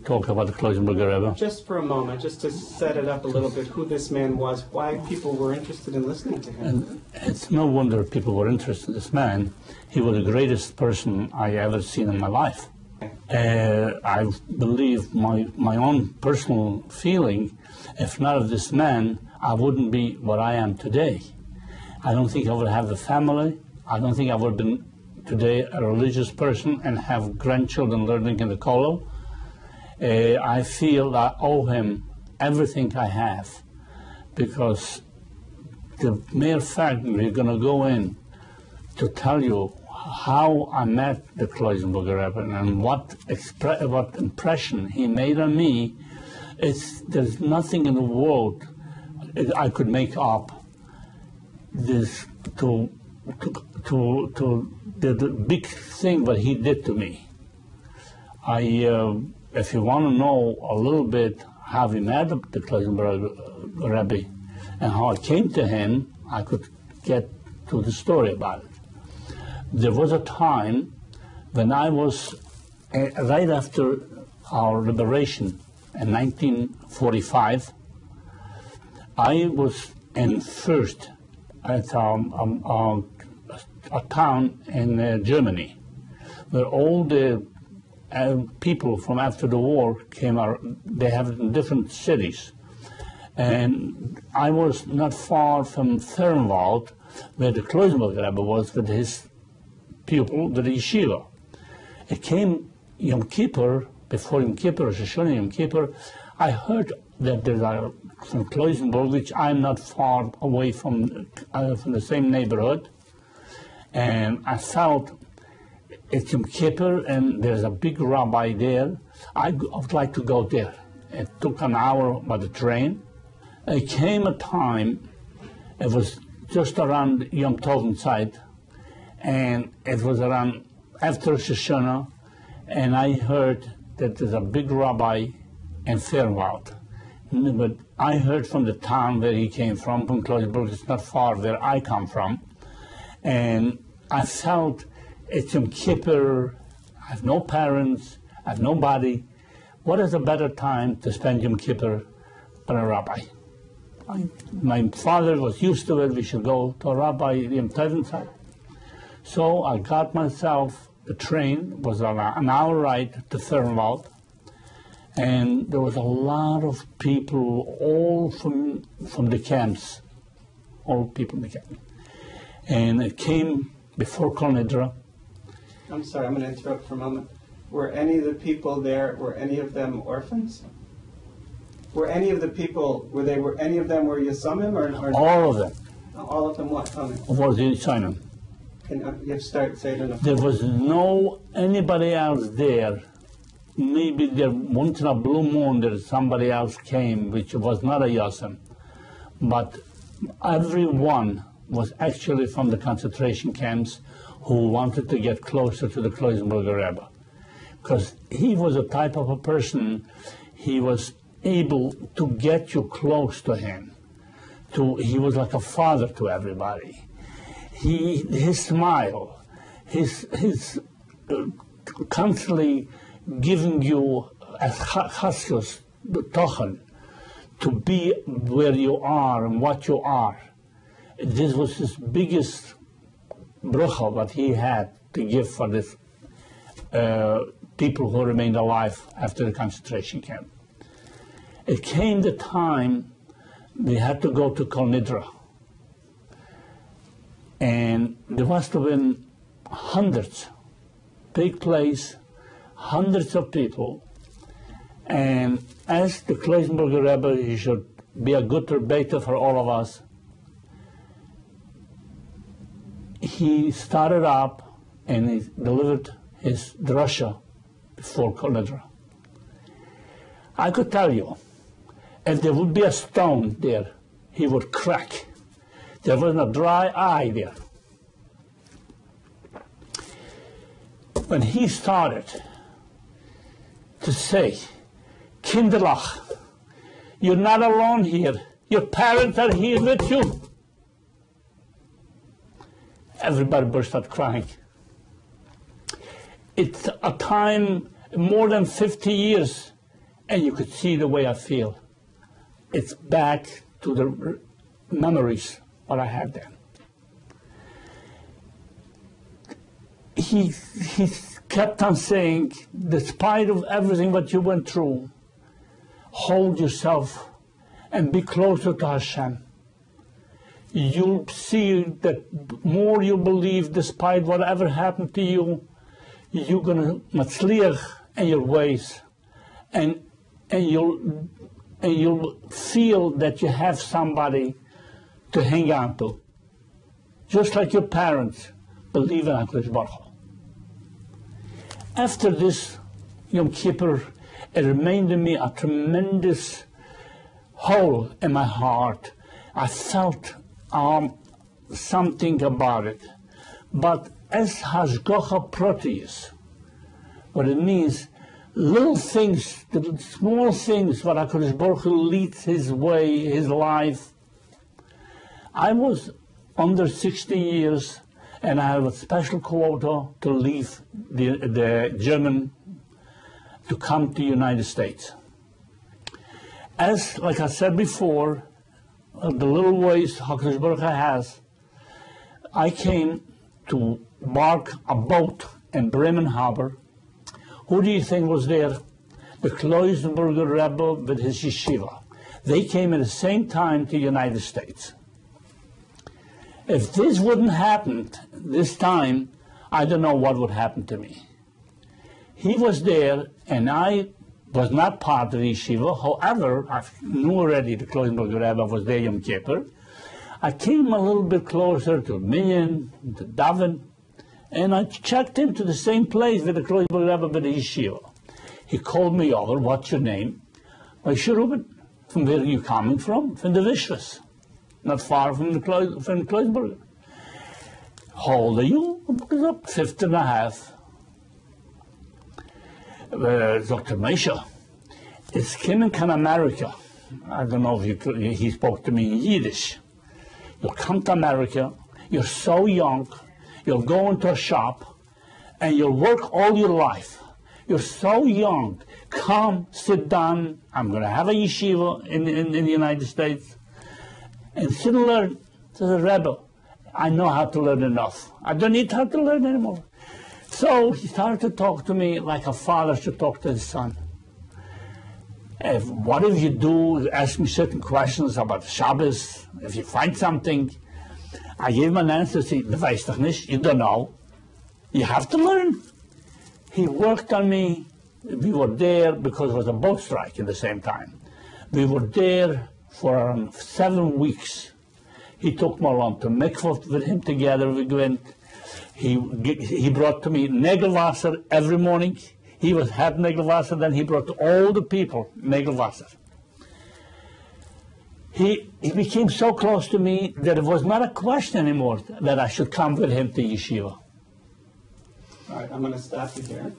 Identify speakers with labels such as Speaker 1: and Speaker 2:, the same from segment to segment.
Speaker 1: talk about the Kloisenberger Rebbe?
Speaker 2: Just for a moment, just to set it up a little bit, who this man was, why people were interested in listening to him.
Speaker 1: And it's no wonder people were interested in this man. He was the greatest person I ever seen in my life. I believe my own personal feeling, if not of this man, I wouldn't be what I am today. I don't think I would have a family. I don't think I would have been today a religious person and have grandchildren learning in the kollel. I feel I owe him everything I have, because the mere fact that we're going to go in to tell you how I met the Kloisenberger Rebbe and what impression he made on me, there's nothing in the world I could make up this to the big thing that he did to me. If you want to know a little bit how we met the Kloisenberger Rebbe and how I came to him, I could get to the story about it. There was a time when I was, right after our liberation in 1945, I was in Fürst at a town in Germany, where all the people from after the war came out. They have it in different cities. And I was not far from Fernwald, where the Kloisenberger Rebbe was with his pupil, the yeshiva. It came Yom Kippur, before Yom Kippur, Rosh Hashanah, Yom Kippur, I heard that there's some Kloisenberg, which I'm not far away from the same neighborhood. And I felt it's Yom Kippur and there's a big rabbi there. I would like to go there. It took an hour by the train. It came a time, it was just around Yom Tov inside, and it was around after Rosh Hashanah, and I heard that there's a big rabbi in Fernwald. But I heard from the town where he came from Kloisenberg. It's not far where I come from. And I felt it's Yom Kippur, I have no parents, I have nobody. What is a better time to spend Yom Kippur than a rabbi? My father was used to it. We should go to a rabbi Yom Tov inside. So I got myself, the train was an hour ride to Fernwald, and there was a lot of people, all from the camps, all people in the camp. And it came before Kol Nidra.
Speaker 2: I'm sorry, I'm going to interrupt for a moment. Were any of the people there, were any of them orphans? Were any of the people, any of them were Yasamim or
Speaker 1: all of them.
Speaker 2: All of them what?
Speaker 1: Was in China.
Speaker 2: Can you start saying it?
Speaker 1: There was no anybody else there. Maybe there once in a blue moon there somebody else came, which was not a Yasam. But everyone was actually from the concentration camps who wanted to get closer to the Kloisenberger Rebbe. Because he was a type of a person, he was able to get you close to him. He was like a father to everybody. His smile, his constantly giving you a chaskus, the tochen, to be where you are and what you are. This was his biggest bracha that he had to give for this people who remained alive after the concentration camp. It came the time we had to go to Kol Nidra. And there must have been hundreds, big place, hundreds of people. And as the Kloisenberger Rebbe, he should be a good rebbeiter for all of us. He started up and he delivered his drasha before Kol Nidra. I could tell you, if there would be a stone there, he would crack. There wasn't a dry eye there. When he started to say, Kinderlach, you're not alone here. Your parents are here with you. Everybody burst out crying. It's a time, more than 50 years, and you could see the way I feel. It's back to the memories what I had then. He kept on saying, despite of everything that you went through, hold yourself and be closer to Hashem. You'll see that more you believe, despite whatever happened to you, you're going to matzliach in your ways, and you'll feel that you have somebody to hang on to, just like your parents believe in HaKadosh Baruch Hu. After this Yom Kippur, it remained in me a tremendous hole in my heart. I felt something about it. But as hashgacha proteus, what it means, little things, the small things, what HaKadosh Baruch Hu leads his way, his life. I was under 60 years, and I have a special quota to leave the German to come to the United States. As, like I said before, the little ways HaKadosh Baruch Hu has, I came to embark a boat in Bremen Harbor. Who do you think was there? The Kloisenberger Rebbe with his yeshiva. They came at the same time to the United States. If this wouldn't happen this time, I don't know what would happen to me. He was there, and I was not part of the yeshiva. However, I knew already the Kloisenberger Rebbe was there Yom Kippur. I came a little bit closer to Minyan, to Davin, and I checked into the same place with the Kloisenberger Rebbe with the yeshiva. He called me over. What's your name? Moshe Rubin. From where are you coming from? From the Vishwas. Not far from the Kloisenberger. How old are you? Up 50 and a half. Dr. Moshe, it's coming to America. I don't know if he spoke to me in Yiddish. You'll come to America, you're so young, you'll go into a shop, and you'll work all your life. You're so young. Come, sit down. I'm going to have a yeshiva in the United States. And sit and learn. To the Rebbe, I know how to learn enough. I don't need how to learn anymore. So he started to talk to me like a father should talk to his son. What if you do, ask me certain questions about Shabbos, if you find something. I gave him an answer, say, du weißt doch nicht, you don't know. You have to learn. He worked on me. We were there because it was a boat strike at the same time. We were there for 7 weeks. He took me along to mikvah with him together. We went. He brought to me Negelwasser every morning. He had Negelwasser, then he brought to all the people Negelwasser. He became so close to me that it was not a question anymore that I should come with him to yeshiva.
Speaker 2: All right, I'm going to stop you here.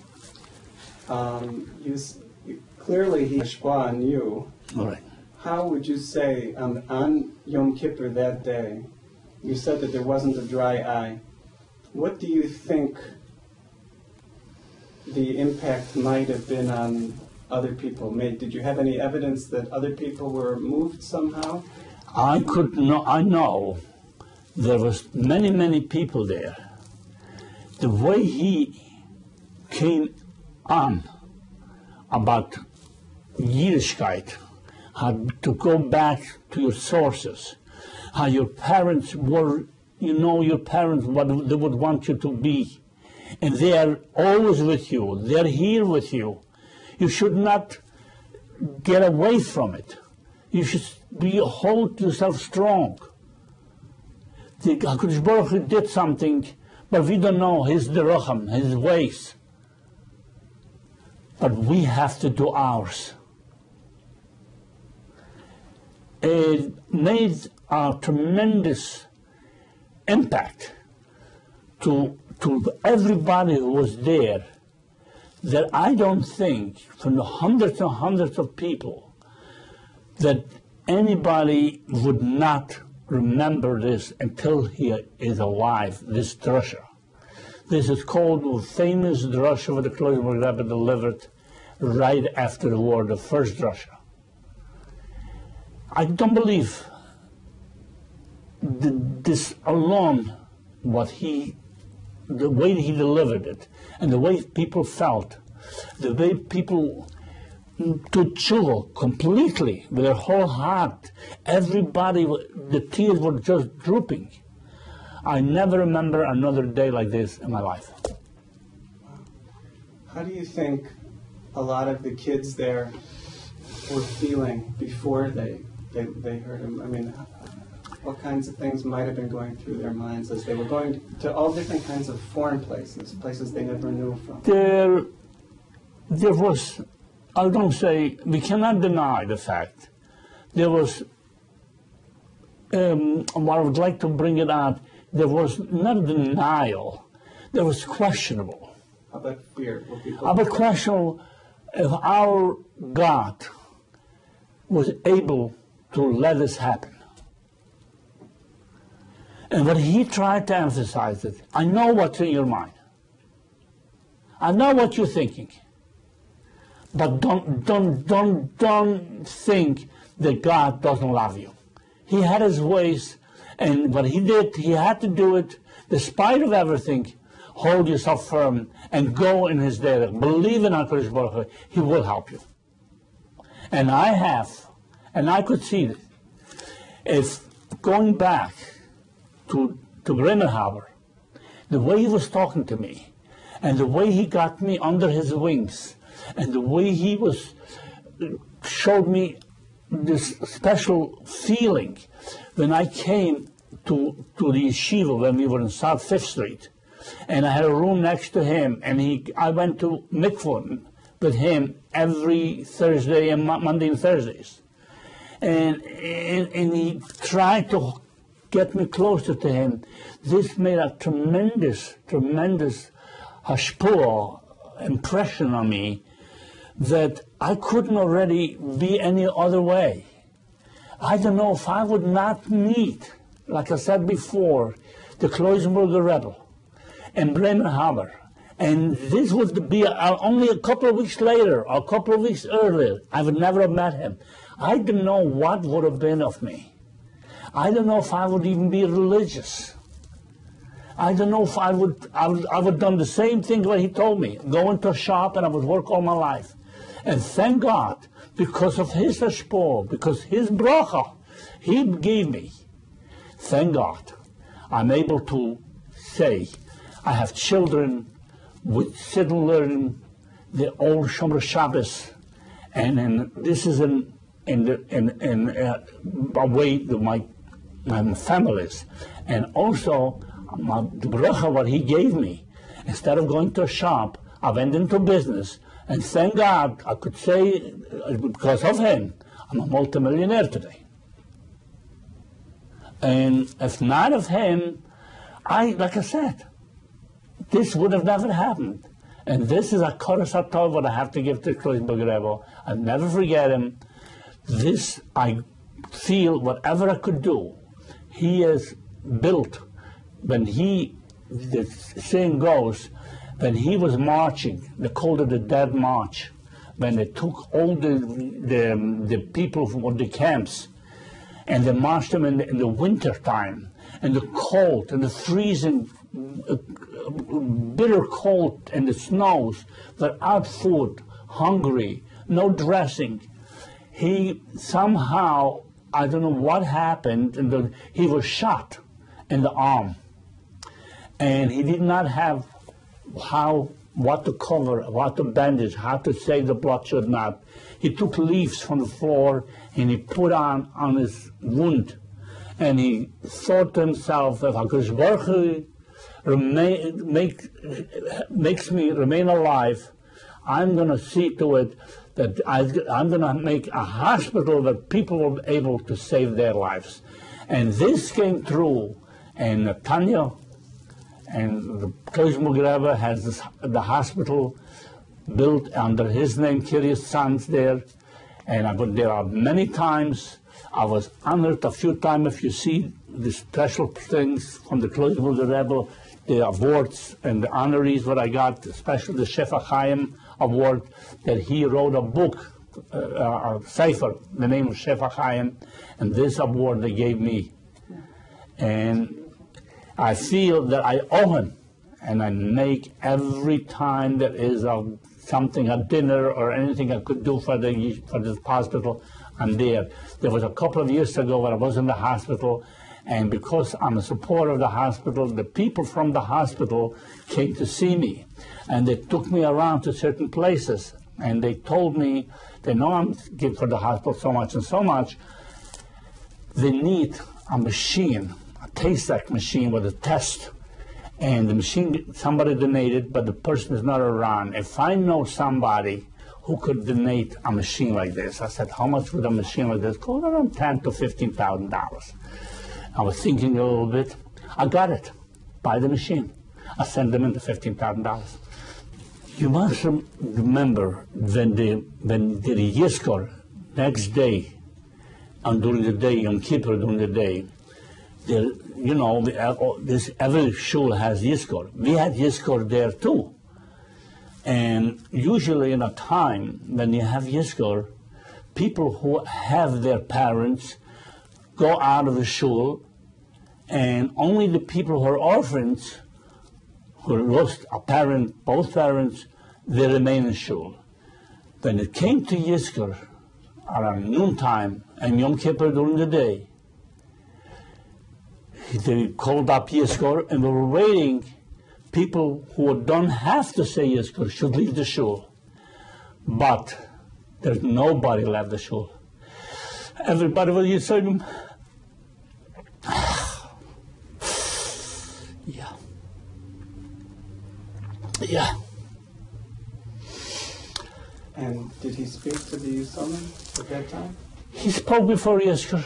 Speaker 2: Clearly he hashpa on you.
Speaker 1: All right.
Speaker 2: How would you say on Yom Kippur that day, you said that there wasn't a dry eye. What do you think the impact might have been on other people? Did you have any evidence that other people were moved somehow?
Speaker 1: I know there was many people there. The way he came on about yiddishkeit, how to go back to your sources, how your parents were, your parents, what they would want you to be. And they are always with you. They're here with you. You should not get away from it. You should hold yourself strong. The HaKadosh Baruch Hu did something, but we don't know his derachim, his ways. But we have to do ours. It made a tremendous impact to everybody who was there, that I don't think from the hundreds and hundreds of people that anybody would not remember this until he is alive, this drasha. This is called the famous drasha that the Kloisenberger Rebbe delivered right after the war, the first Russia. I don't believe this alone, the way he delivered it, and the way people felt, the way people to tshuva completely with their whole heart. Everybody, the tears were just drooping. I never remember another day like this in my life.
Speaker 2: How do you think a lot of the kids there were feeling before they heard him? I mean, what kinds of things might have been going through their minds as they were going to all different kinds of foreign places they never knew from?
Speaker 1: There was, I don't say, we cannot deny the fact, there was, what I would like to bring it out, there was not denial, there was questionable.
Speaker 2: How about fear?
Speaker 1: How about questionable if our God was able to let this happen? And what he tried to emphasize is, I know what's in your mind. I know what you're thinking. But don't think that God doesn't love you. He had his ways, and what he did, he had to do it despite of everything. Hold yourself firm and go in his derech. Believe in HaKadosh Baruch Hu. He will help you. And I have, and I could see it. If going back to Bremerhaven, the way he was talking to me, and the way he got me under his wings, and the way he showed me this special feeling when I came to the yeshiva when we were in South 5th Street, and I had a room next to him, and I went to mikvah with him every Thursday and Monday and Thursdays, and he tried to get me closer to him. This made a tremendous hashpua impression on me that I couldn't already be any other way. I don't know if I would not meet, like I said before, the Kloisenberger Rebbe and Bremerhaven, and this would be only a couple of weeks later, or a couple of weeks earlier, I would never have met him. I don't know what would have been of me. I don't know if I would even be religious. I don't know if I would have done the same thing what he told me, go into a shop and I would work all my life. And thank God, because of his hashpah, because his bracha he gave me, thank God, I'm able to say, I have children with sit and learn the old Shomer Shabbos, and this is a way that my family is, and also the bracha what he gave me. Instead of going to a shop, I went into business, and thank God I could say, because of him, I'm a multimillionaire today. And if not of him, like I said, this would have never happened. And this is a koros hatov what I have to give to Kloisenberger Rebbe. I'll never forget him. This, I feel, whatever I could do, he has built. When the saying goes, when he was marching, they called it the Dead March, when they took all the people from the camps, and they marched them in the winter time, and the cold, and the freezing, bitter cold, and the snows, without food, hungry, no dressing. He somehow, I don't know what happened, and he was shot in the arm, and he did not have what to cover, what to bandage, how to say the blood should not. He took leaves from the floor and he put on his wound, and he thought to himself, if HaKadosh Baruch Hu makes me remain alive, I'm going to see to it that I'm going to make a hospital that people will be able to save their lives. And this came true, and Tanya and the Kloisenberger Rebbe has the hospital built under his name, Kiryas Sons there, and I've been there many times. I was honored a few times. If you see the special things from the Kloisenberger Rebbe, the awards and the honorees what I got, especially the Shefa Chaim award that he wrote a book, a cipher, the name of Xayim, and this award they gave me. And I feel that I owe him, and I make every time there is something, a dinner or anything I could do for this hospital, I'm there. There was a couple of years ago when I was in the hospital, and because I'm a supporter of the hospital, the people from the hospital came to see me, and they took me around to certain places, and they told me, they know I'm giving for the hospital so much and so much, they need a machine, a Tay-Sec machine with a test, and the machine, somebody donated, but the person is not around. If I know somebody who could donate a machine like this, I said, how much would a machine like this cost? Around $10,000 to $15,000. I was thinking a little bit. I got it. Buy the machine. I sent them in the $15,000. You must remember when the Yizkor, next day, and during the day, Yom Kippur during the day, you know, every shul has Yizkor. We had Yizkor there too. And usually in a time when you have Yizkor, people who have their parents go out of the shul, and only the people who are orphans, who lost a parent, both parents, they remain in shul. When it came to Yizkor, around noontime and Yom Kippur during the day, they called up Yizkor, and we were waiting. People who don't have to say Yizkor should leave the shul. But there's nobody left the shul. Everybody was Yisraelim. Yeah. Yeah.
Speaker 2: And did he speak to the Yisraelim at that time?
Speaker 1: He spoke before Yizkor.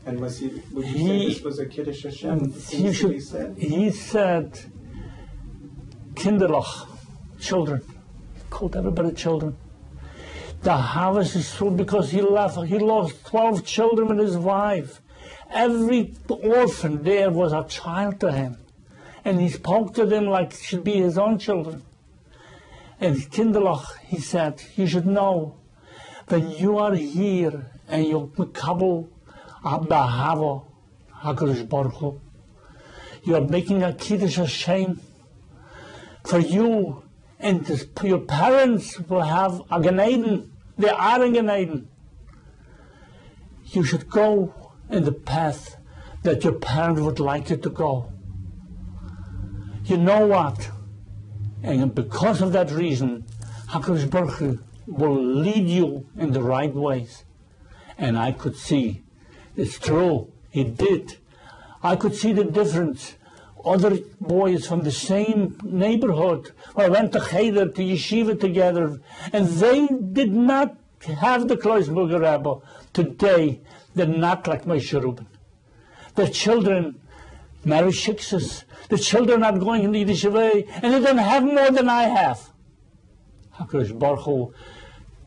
Speaker 2: And would you say this was a Kiddush Hashem?
Speaker 1: He said, Kinderlach, children. He called everybody children. The harvest is full because he lost 12 children and his wife. Every orphan there was a child to him. And he spoke to them like it should be his own children. And Kinderlach, he said, you should know, when you are here and you mekabel Abba HaKadosh Baruch Hu, you are making a Kiddush Hashem for you, and your parents will have a Gan Eden. They are in Gan Eden. You should go in the path that your parents would like you to go. You know what? And because of that reason, HaKadosh Baruch Hu will lead you in the right ways. And I could see, it's true, he did. I could see the difference. Other boys from the same neighborhood went to Cheder, to yeshiva together, and they did not have the Kloisberger Rebbe. Today, they're not like Moshe Rubin. Their children marry shiksas. The children are going in the Yiddish way, and they don't have more than I have. HaKadosh Baruch Hu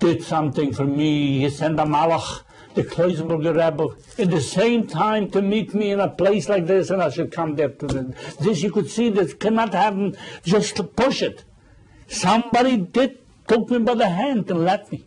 Speaker 1: did something for me. He sent a malach, the Kloisberger Rebbe, at the same time to meet me in a place like this, and I should come there to this. You could see this cannot happen just to push it. Somebody took me by the hand and let me.